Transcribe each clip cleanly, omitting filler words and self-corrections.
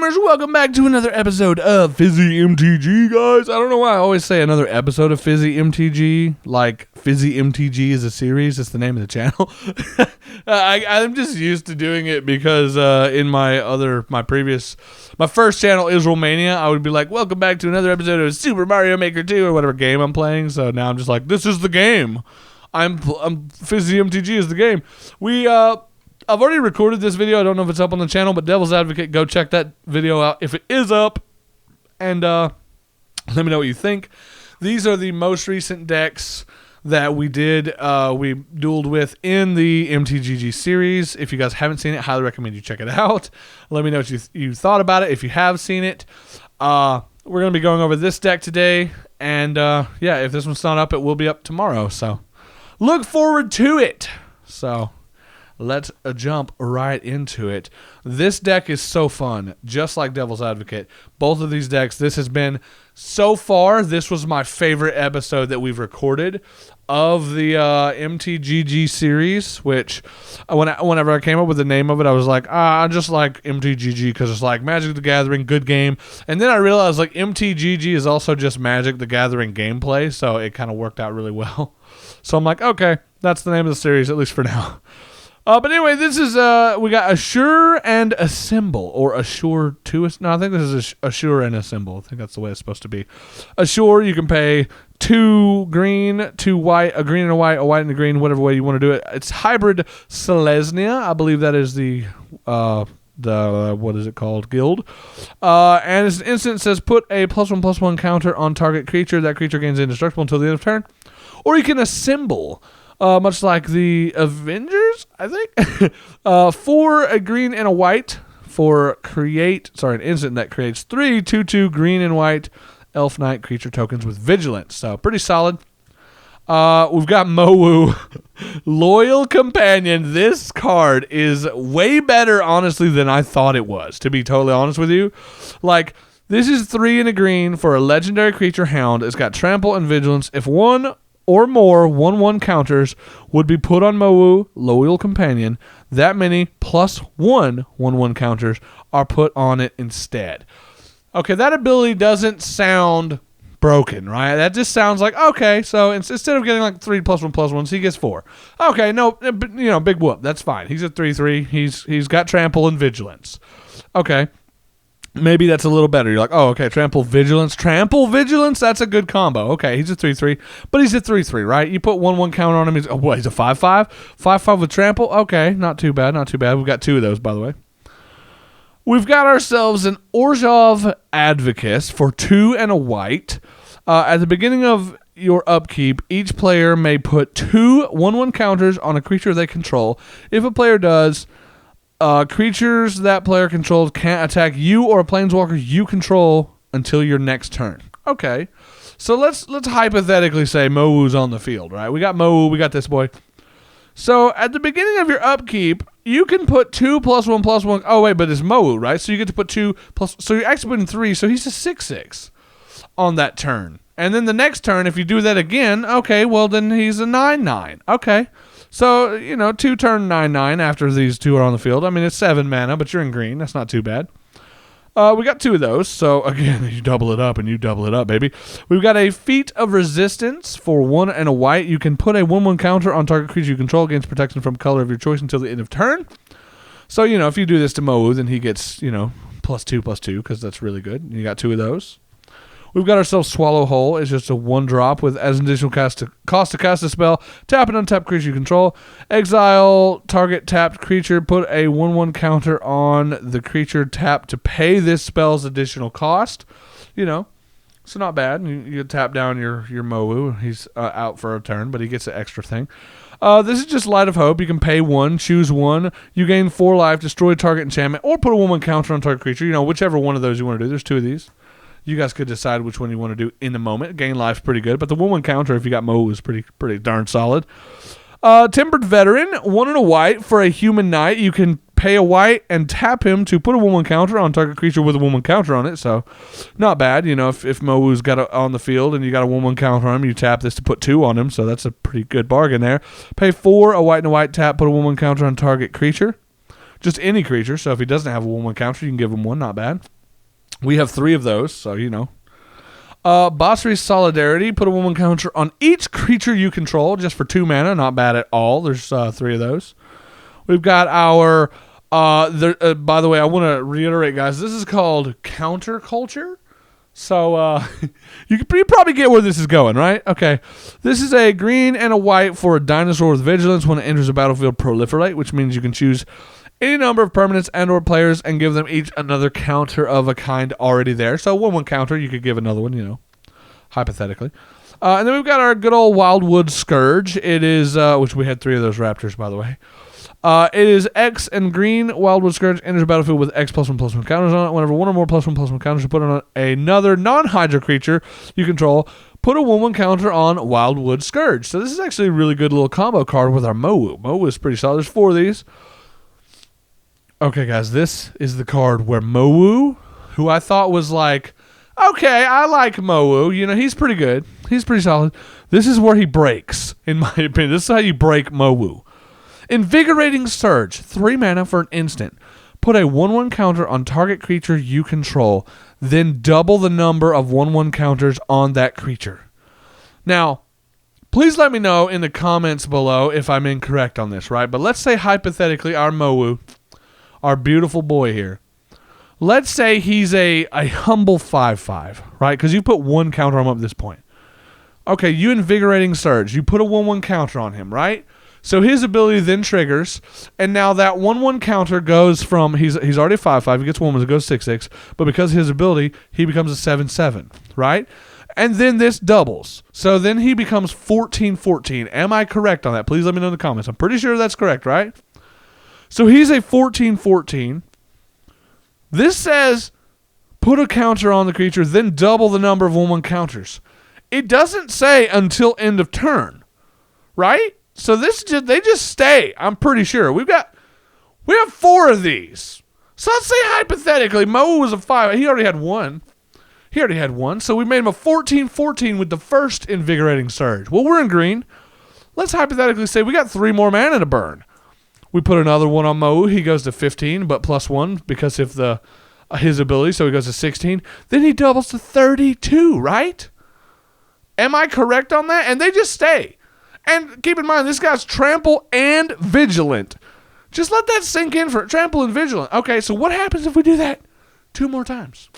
gamers, welcome back to another episode of Fizzy MTG, guys. I don't know why I always say another episode of Fizzy MTG, like Fizzy MTG is a series. It's the name of the channel. I'm just used to doing it because in my first channel, Israel Mania, I would be like, welcome back to another episode of Super Mario Maker 2 or whatever game I'm playing. So now I'm just like, this is the game. I'm Fizzy MTG is the game. I've already recorded this video. I don't know if it's up on the channel, but Devil's Advocate, go check that video out if it is up. And let me know what you think. These are the most recent decks that we did. We dueled with in the MTGG series. If you guys haven't seen it, highly recommend you check it out. Let me know what you thought about it if you have seen it. We're going to be going over this deck today. And yeah, if this one's not up, it will be up tomorrow. So look forward to it. So let's jump right into it. This deck is so fun, just like Devil's Advocate. Both of these decks, this has been, so far, this was my favorite episode that we've recorded of the MTGG series, which whenever I came up with the name of it, I was like, I just like MTGG because it's like Magic the Gathering, good game. And then I realized like MTGG is also just Magic the Gathering gameplay, so it kind of worked out really well. So I'm like, okay, that's the name of the series, at least for now. But anyway, this is, we got Assure and Assemble, or Assure to us. No, I think this is Assure and Assemble. I think that's the way it's supposed to be. Assure, you can pay 2 green, 2 white, a green and a white and a green, whatever way you want to do it. It's hybrid Selesnya. I believe that is the what is it called? Guild. And it's an instant, says put a +1/+1 counter on target creature. That creature gains indestructible until the end of turn. Or you can assemble. Much like the Avengers, I think. For a green and a white for an instant that creates 3 2/2 green and white Elf Knight creature tokens with Vigilance. So pretty solid. We've got Mowu, Loyal Companion. This card is way better, honestly, than I thought it was, to be totally honest with you. Like, this is 3 and a green for a legendary creature hound. It's got Trample and Vigilance. If one or more 1/1 counters would be put on Mowu, Loyal Companion, that many plus 1/1 counters are put on it instead. Okay, that ability doesn't sound broken, right? That just sounds like, okay, so instead of getting like 3 +1/+1s, he gets 4. Okay, no, big whoop. That's fine. He's a 3/3. He's got Trample and Vigilance. Okay. Maybe that's a little better. You're like, oh, okay, Trample Vigilance, that's a good combo. Okay, he's a 3/3, but he's a 3/3, right? You put 1/1 counter on him, he's a 5/5? 5/5 with Trample? Okay, not too bad. We've got 2 of those, by the way. We've got ourselves an Orzhov Advocate for 2 and a white. At the beginning of your upkeep, each player may put 2 1/1 counters on a creature they control. If a player does, creatures that player controls can't attack you or a planeswalker you control until your next turn. Okay, so let's hypothetically say Mowu's on the field, right? We got Mowu, we got this boy. So at the beginning of your upkeep, you can put 2 +1/+1. Oh wait, but it's Mowu, right? So you get to put 2 plus. So you're actually putting 3. So he's a 6/6 on that turn. And then the next turn, if you do that again, okay, well then he's a 9/9. Okay. So, 2 turn 9/9 after these 2 are on the field. I mean, it's 7 mana, but you're in green. That's not too bad. We got 2 of those. So, again, you double it up, baby. We've got a Feat of Resistance for 1 and a white. You can put a 1/1 counter on target creature you control against protection from color of your choice until the end of turn. So, if you do this to Mowu, then he gets, +2/+2, because that's really good. You got 2 of those. We've got ourselves Swallow Whole. It's just a 1 drop with as an additional cost to cast a spell. Tap an untapped creature you control. Exile target tapped creature. Put a 1/1 counter on the creature tapped to pay this spell's additional cost. So not bad. You tap down your Mowu. He's out for a turn, but he gets an extra thing. This is just Light of Hope. You can pay 1, choose 1. You gain 4 life, destroy target enchantment, or put a 1/1 counter on target creature. Whichever one of those you want to do. There's 2 of these. You guys could decide which one you want to do in the moment. Gain life's pretty good, but the 1/1 counter, if you got Mowu, is pretty darn solid. Timbered Veteran, 1 and a white for a human knight. You can pay a white and tap him to put a 1/1 counter on target creature with a 1/1 counter on it. So, not bad. If Mowu's got on the field and you got a 1/1 counter on him, you tap this to put 2 on him. So that's a pretty good bargain there. Pay 4, a white and a white tap, put a 1/1 counter on target creature. Just any creature. So if he doesn't have a 1/1 counter, you can give him 1. Not bad. We have 3 of those, so you know. Bossary Solidarity. Put a 1/1 counter on each creature you control, just for 2 mana. Not bad at all. There's 3 of those. We've got our... by the way, I want to reiterate, guys, this is called Counter Culture. So you probably get where this is going, right? Okay. This is a green and a white for a dinosaur with vigilance. When it enters the battlefield, proliferate, which means you can choose any number of permanents and or players and give them each another counter of a kind already there. So 1/1 counter, you could give another one, you know, hypothetically. And then we've got our good old Wildwood Scourge. It is, which we had 3 of those raptors, by the way. It is X and green. Wildwood Scourge enters the battlefield with X +1/+1 counters on it. Whenever 1 or more +1/+1 counters are put on another non-Hydra creature you control, put a 1/1 counter on Wildwood Scourge. So this is actually a really good little combo card with our Mowu. Mowu is pretty solid. There's 4 of these. Okay, guys, this is the card where Mowu, who I thought was like, okay, I like Mowu. You know, he's pretty good. He's pretty solid. This is where he breaks, in my opinion. This is how you break Mowu. Invigorating Surge, 3 mana for an instant. Put a 1/1 counter on target creature you control, then double the number of 1/1 counters on that creature. Now, please let me know in the comments below if I'm incorrect on this, right? But let's say hypothetically our Mowu, our beautiful boy here, let's say he's a humble 5/5, right? Because you put 1 counter on him up to this point. Okay, you Invigorating Surge. You put a 1/1 counter on him, right? So his ability then triggers, and now that 1/1 counter goes from, he's already 5/5, he gets 1, it goes 6/6, but because of his ability, he becomes a 7/7, right? And then this doubles. So then he becomes 14/14. Am I correct on that? Please let me know in the comments. I'm pretty sure that's correct, right? So he's a 14/14. This says, put a counter on the creature, then double the number of 1/1 counters. It doesn't say until end of turn, right? So they just stay. I'm pretty sure we have 4 of these. So let's say hypothetically, Mowu was a 5. He already had 1. So we made him a 14/14 with the first Invigorating Surge. Well, we're in green. Let's hypothetically say we got 3 more mana to burn. We put another one on Mowu. He goes to 15, but +1 because of his ability. So he goes to 16. Then he doubles to 32, right? Am I correct on that? And they just stay. And keep in mind, this guy's Trample and Vigilant. Just let that sink in for Trample and Vigilant. Okay, so what happens if we do that 2 more times?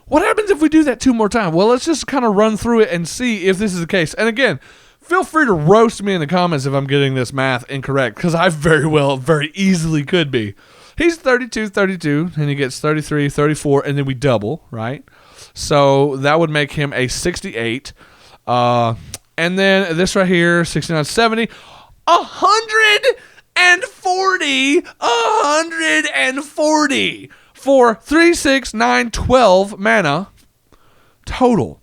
What happens if we do that 2 more times? Well, let's just kind of run through it and see if this is the case. And again, feel free to roast me in the comments if I'm getting this math incorrect, because I very easily could be. He's 32, and he gets 33, 34, and then we double, right? So that would make him a 68. And then this right here, 69, 70, 140 for 3, 6, 9, 12 mana total.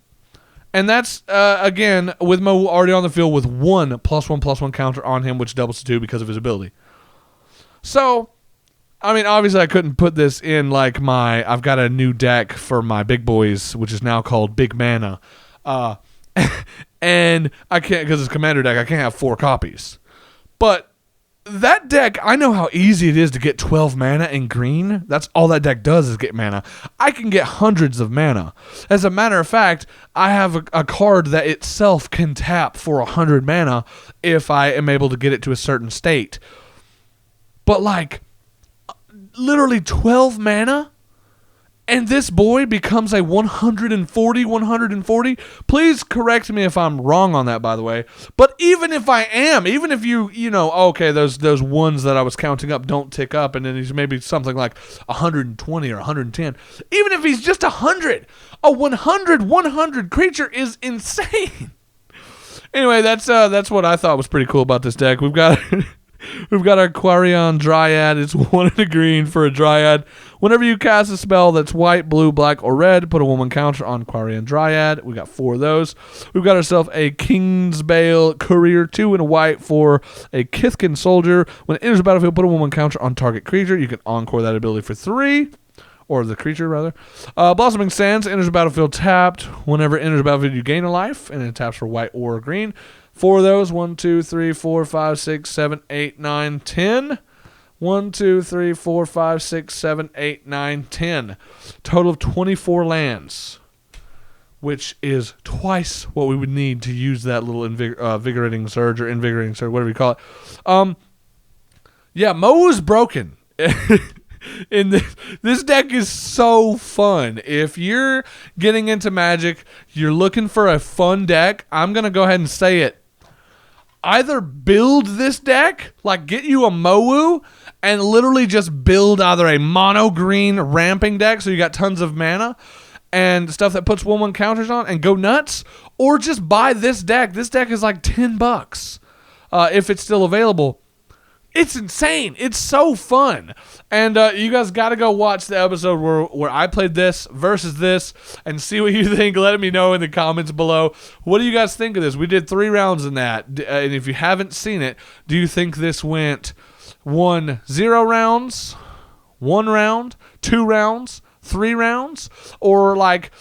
And that's, again, with Mowu already on the field with 1 +1/+1 counter on him, which doubles to 2 because of his ability. So, I mean, obviously I couldn't put this in like I've got a new deck for my big boys, which is now called Big Mana. And I can't, because it's Commander deck, I can't have 4 copies. But that deck, I know how easy it is to get 12 mana in green. That's all that deck does is get mana. I can get hundreds of mana. As a matter of fact, I have a card that itself can tap for 100 mana if I am able to get it to a certain state. But like, literally 12 mana? And this boy becomes a 140. Please correct me if I'm wrong on that, by the way. But even if I am, even if you know, okay, those ones that I was counting up don't tick up, and then he's maybe something like 120 or 110. Even if he's just 100, a 100 creature is insane. Anyway, that's what I thought was pretty cool about this deck. We've got our Aquarion Dryad. It's 1 in a green for a Dryad. Whenever you cast a spell that's white, blue, black, or red, put a 1/1 counter on Aquarion Dryad. We got 4 of those. We've got ourselves a Kingsbale Courier, 2 in a white for a Kithkin Soldier. When it enters the battlefield, put a 1/1 counter on target creature. You can encore that ability for 3. Or the creature, rather. Blossoming Sands enters the battlefield tapped. Whenever it enters the battlefield, you gain a life, and it taps for white or green. 4 of those. 1, 2, 3, 4, 5, 6, 7, 8, 9, 10. 1, 2, 3, 4, 5, 6, 7, 8, 9, 10. Total of 24 lands, which is twice what we would need to use that little invigorating surge or invigorating surge, whatever you call it. Yeah, Mo's broken. And this deck is so fun. If you're getting into Magic, you're looking for a fun deck, I'm going to go ahead and say it. Either build this deck, like get you a Mowu, and literally just build either a mono green ramping deck so you got tons of mana and stuff that puts 1/1 counters on and go nuts, or just buy this deck. This deck is like $10 if it's still available. It's insane. It's so fun. And you guys got to go watch the episode where I played this versus this and see what you think. Let me know in the comments below. What do you guys think of this? We did 3 rounds in that. And if you haven't seen it, do you think this went 0 rounds, 1 round, 2 rounds, 3 rounds, or like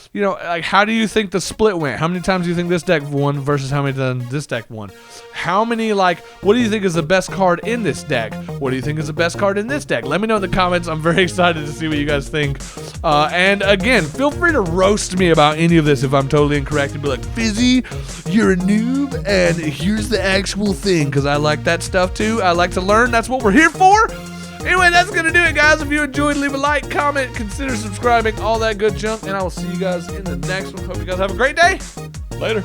how do you think the split went? How many times do you think this deck won versus how many times this deck won? How many, what do you think is the best card in this deck? What do you think is the best card in this deck? Let me know in the comments. I'm very excited to see what you guys think. And again, feel free to roast me about any of this if I'm totally incorrect and be like, Fizzy, you're a noob, and here's the actual thing, because I like that stuff too. I like to learn. That's what we're here for. Anyway, that's going to do it, guys. If you enjoyed, leave a like, comment, consider subscribing, all that good junk, and I will see you guys in the next one. Hope you guys have a great day. Later.